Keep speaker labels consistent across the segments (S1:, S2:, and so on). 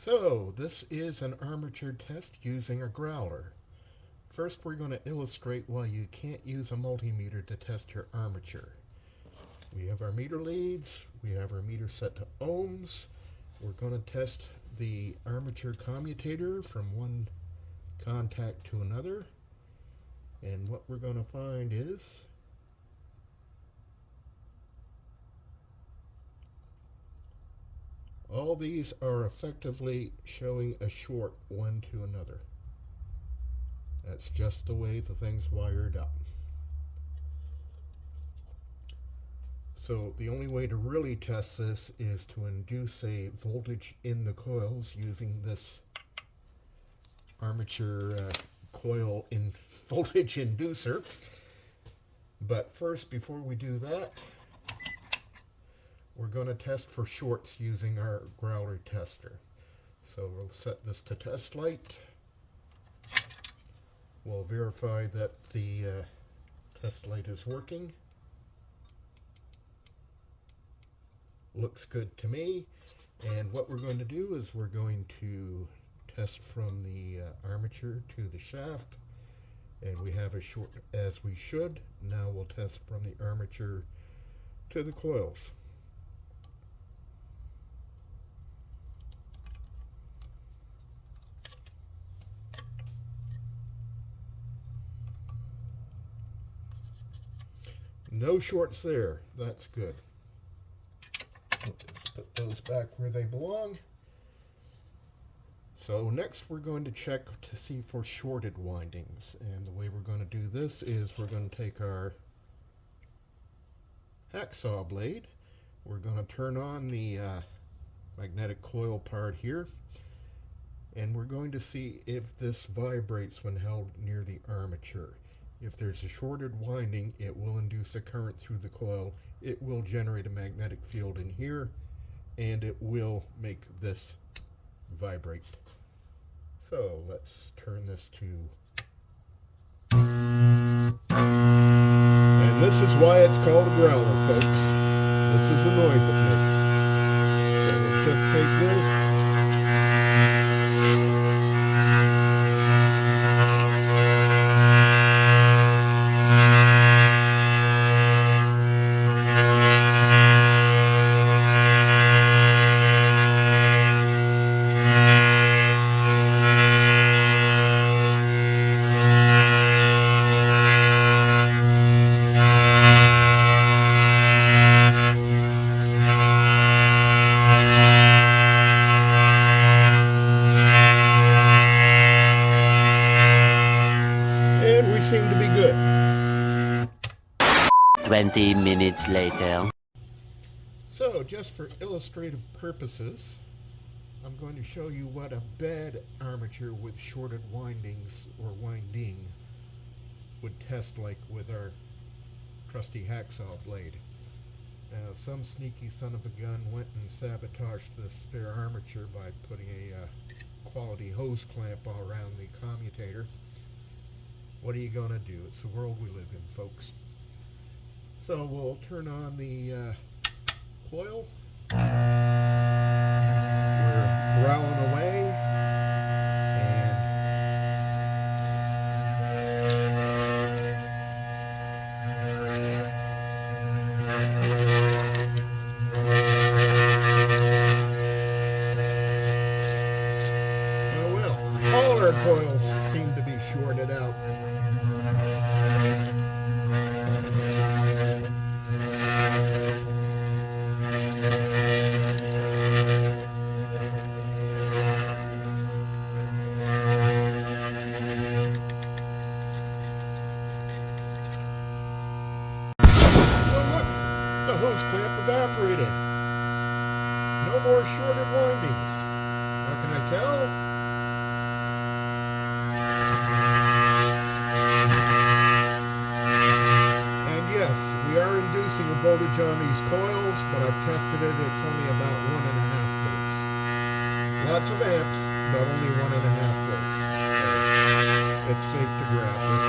S1: So this is an armature test using a growler. First we're going to illustrate why you can't use a multimeter to test your armature. We have our meter leads, we have our meter set to ohms. We're going to test the armature commutator from one contact to another. And what we're going to find is all these are effectively showing a short one to another. That's just the way the thing's wired up. So the only way to really test this is to induce a voltage in the coils using this armature coil voltage inducer. But first, before we do that, we're going to test for shorts using our growler tester. So we'll set this to test light. We'll verify that the test light is working. Looks good to me. And what we're going to do is we're going to test from the armature to the shaft. And we have a short as we should. Now we'll test from the armature to the coils. No shorts there. That's good. Let's put those back where they belong. So next we're going to check to see for shorted windings. And the way we're going to do this is we're going to take our hacksaw blade. We're going to turn on the magnetic coil part here. And we're going to see if this vibrates when held near the armature. If there's a shorted winding, it will induce a current through the coil. It will generate a magnetic field in here, and it will make this vibrate. So let's turn this to... And this is why it's called a growler, folks. This is the noise it makes. So we'll just take this. We seem to be good.
S2: 20 minutes later.
S1: So, just for illustrative purposes, I'm going to show you what a bad armature with shorted windings or winding would test like with our trusty hacksaw blade. Now, some sneaky son of a gun went and sabotaged the spare armature by putting a quality hose clamp all around the commutator. What are you going to do? It's the world we live in, folks. So we'll turn on the coil. We're growling away. Oh well, all our coils seem to be shorted out. The hose clamp evaporated. No more shorted windings. What can I tell? And yes, we are inducing a voltage on these coils, but I've tested it. It's only about 1.5 volts. Lots of amps, but only 1.5 volts. So it's safe to grab this.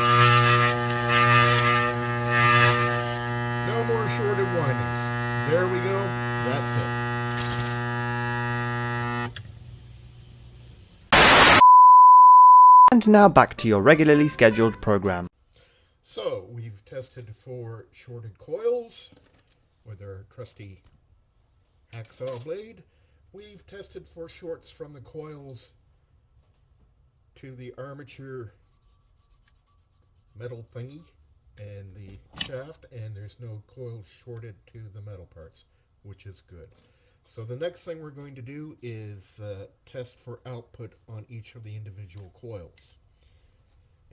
S1: No more shorted windings. There we go. That's it.
S3: And now back to your regularly scheduled program.
S1: So, we've tested for shorted coils with our trusty hacksaw blade. We've tested for shorts from the coils to the armature metal thingy and the shaft, and there's no coils shorted to the metal parts, which is good. So the next thing we're going to do is test for output on each of the individual coils.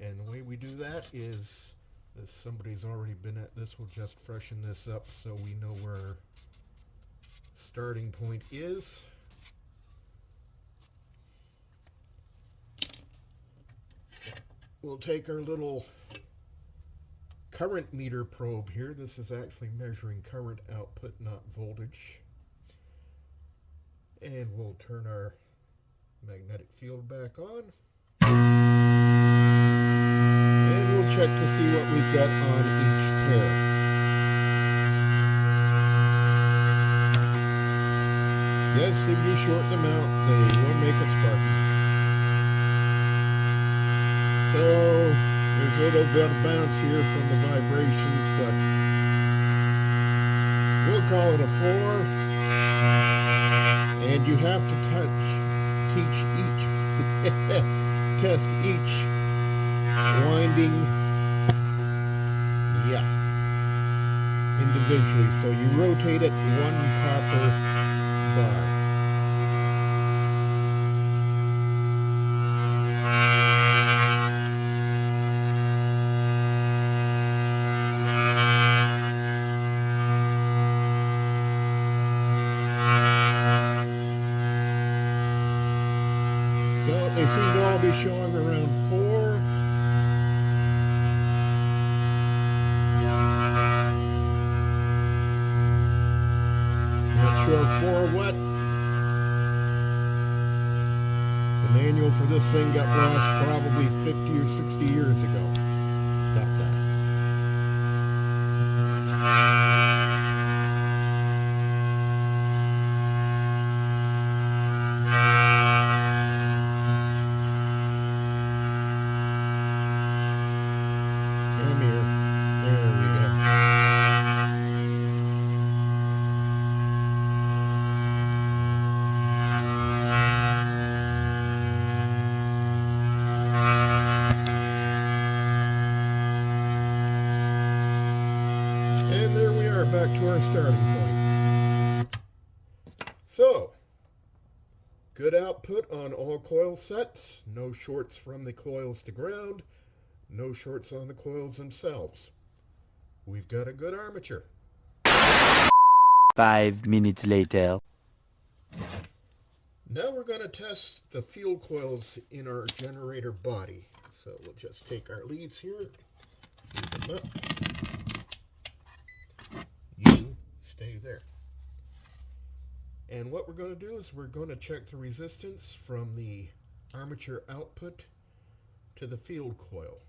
S1: And the way we do that is, as somebody's already been at this, we'll just freshen this up so we know where our starting point is. We'll take our little current meter probe here. This is actually measuring current output, not voltage. And we'll turn our magnetic field back on. And we'll check to see what we've got on each pair. Yes, if you short them out, they will make a spark. So there's a little bit of bounce here from the vibrations, but we'll call it a 4. And you have to test each winding, individually. So you rotate it 1 copper bar. So they seem to all be showing around 4. Not sure for what. The manual for this thing got lost probably 50 or 60 years ago. Stop that. Come here. There we go. And there we are, back to our starting point. So, good output on all coil sets. No shorts from the coils to ground. No shorts on the coils themselves. We've got a good armature.
S2: 5 minutes later.
S1: Now we're going to test the field coils in our generator body. So we'll just take our leads here, move them up. You stay there. And what we're going to do is we're going to check the resistance from the armature output to the field coil.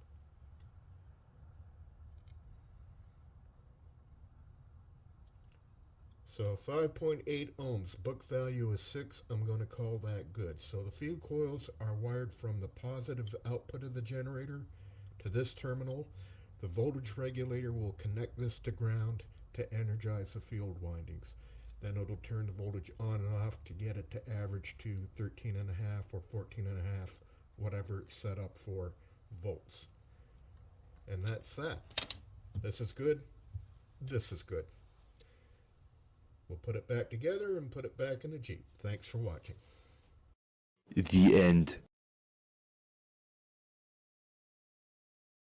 S1: So 5.8 ohms, book value is 6, I'm going to call that good. So the field coils are wired from the positive output of the generator to this terminal. The voltage regulator will connect this to ground to energize the field windings. Then it'll turn the voltage on and off to get it to average to 13.5 or 14.5, whatever it's set up for volts. And that's that. This is good. This is good. We'll put it back together and put it back in the Jeep. Thanks for watching.
S2: The end.